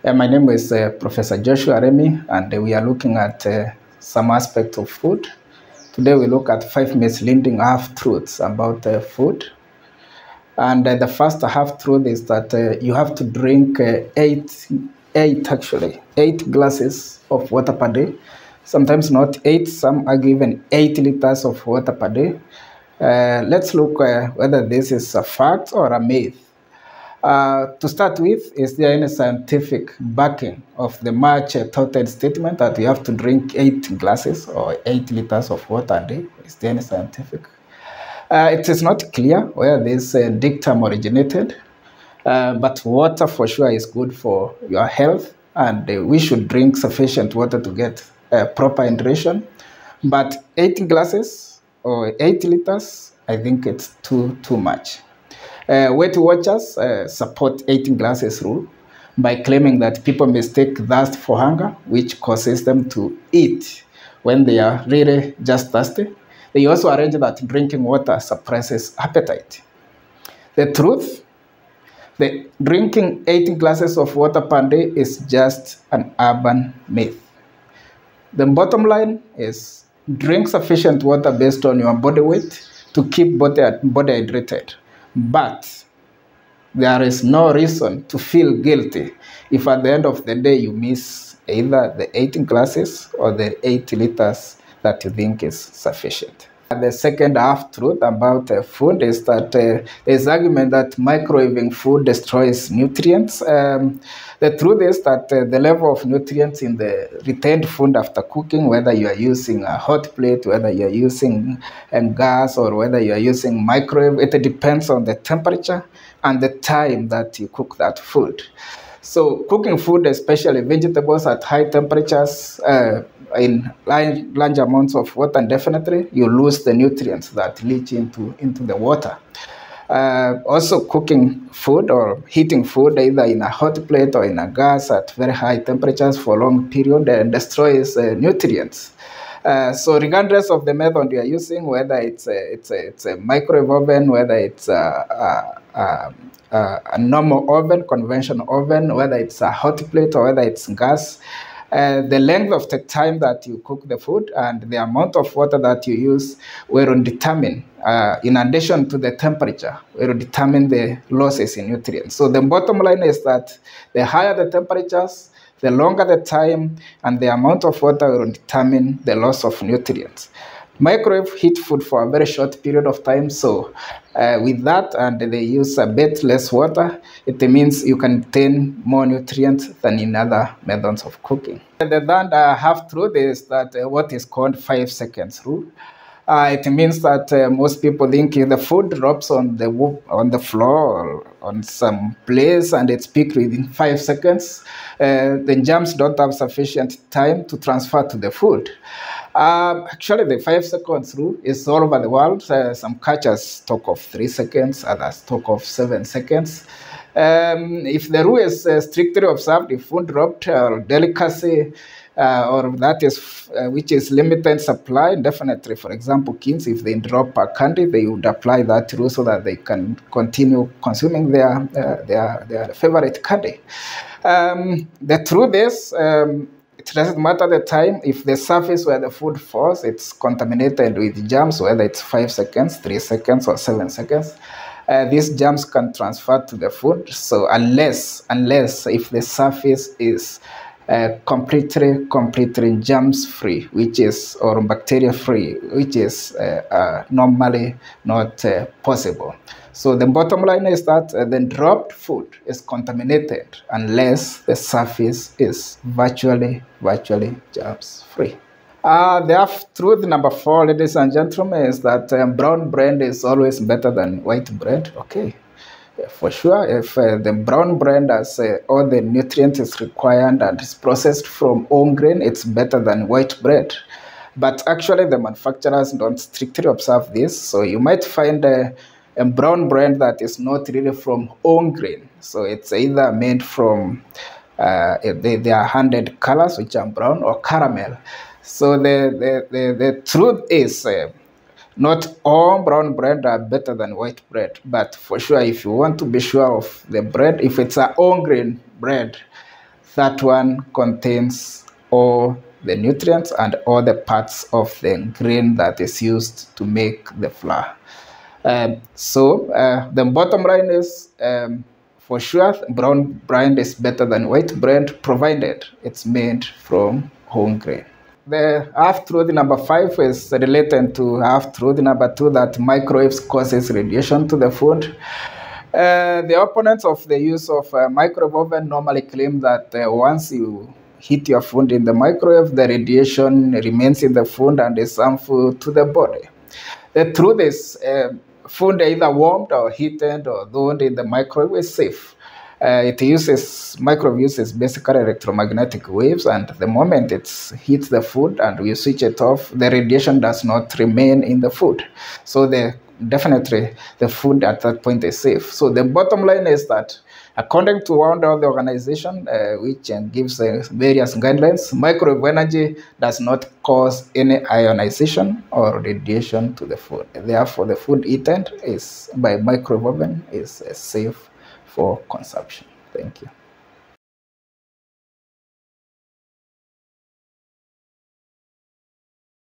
My name is Professor Joshua Remy, and we are looking at some aspects of food. Today we look at 5 misleading half-truths about food. And the first half-truth is that you have to drink eight glasses of water per day. Sometimes not 8, some argue even 8 liters of water per day. Let's look whether this is a fact or a myth. To start with, is there any scientific backing of the much touted statement that you have to drink 8 glasses or 8 liters of water a day? Is there any scientific? It is not clear where this dictum originated, but water for sure is good for your health, and we should drink sufficient water to get proper hydration. But 8 glasses or 8 liters, I think it's too much. Weight Watchers support 18 glasses rule by claiming that people mistake thirst for hunger, which causes them to eat when they are really just thirsty. They also arrange that drinking water suppresses appetite. The truth, the drinking 18 glasses of water per day is just an urban myth. The bottom line is drink sufficient water based on your body weight to keep body hydrated. But there is no reason to feel guilty if at the end of the day you miss either the 18 glasses or the 8 liters that you think is sufficient. The second half-truth about food is that there's argument that microwaving food destroys nutrients. The truth is that the level of nutrients in the retained food after cooking, whether you are using a hot plate, whether you are using gas, or whether you are using microwave, it depends on the temperature and the time that you cook that food. So cooking food, especially vegetables at high temperatures, in large amounts of water, and definitely you lose the nutrients that leach into the water. Also cooking food or heating food either in a hot plate or in a gas at very high temperatures for a long period destroys nutrients. So regardless of the method you are using, whether it's a microwave oven, whether it's a normal oven, conventional oven, whether it's a hot plate or whether it's gas, the length of the time that you cook the food and the amount of water that you use will determine, in addition to the temperature, will determine the losses in nutrients. So the bottom line is that the higher the temperatures, the longer the time, and the amount of water will determine the loss of nutrients. Microwave heat food for a very short period of time, so with that, and they use a bit less water, it means you can obtain more nutrients than in other methods of cooking. The third half-truth is that what is called 5 seconds rule. It means that most people think if the food drops on the floor or on some place and it's picked within 5 seconds, the germs don't have sufficient time to transfer to the food. Actually, the 5 seconds rule is all over the world. Some cultures talk of 3 seconds, others talk of 7 seconds. If the rule is strictly observed, if food dropped or delicacy, or that is which is limited supply, definitely, for example, kids, if they drop a candy, they would apply that rule so that they can continue consuming their favorite candy. The truth is, it doesn't matter the time. If the surface where the food falls, it's contaminated with germs, whether it's 5 seconds, 3 seconds, or 7 seconds, these germs can transfer to the food. So unless if the surface is completely germs-free, or bacteria-free, which is normally not possible. So the bottom line is that the dropped food is contaminated unless the surface is virtually germs-free. The truth number 4, ladies and gentlemen, is that brown bread is always better than white bread. Okay. For sure, if the brown bread has all the nutrients required and is processed from whole grain, it's better than white bread. But actually, the manufacturers don't strictly observe this. So you might find a brown bread that is not really from whole grain. So it's either made from their handed colors, which are brown, or caramel. So the truth is, not all brown bread are better than white bread, but for sure, if you want to be sure of the bread, if it's a whole grain bread, that one contains all the nutrients and all the parts of the grain that is used to make the flour. The bottom line is, for sure, brown bread is better than white bread, provided it's made from whole grain. The half truth number 5 is related to half truth number 2, that microwaves causes radiation to the food. The opponents of the use of microwave oven normally claim that once you heat your food in the microwave, the radiation remains in the food and is harmful to the body. The truth is, food either warmed or heated or thawed in the microwave is safe. Microwave uses basically electromagnetic waves, and the moment it hits the food and we switch it off, the radiation does not remain in the food. So definitely the food at that point is safe. So the bottom line is that, according to World Health Organization, which gives various guidelines, microwave energy does not cause any ionization or radiation to the food. Therefore, the food eaten by microwave oven is safe for consumption. Thank you.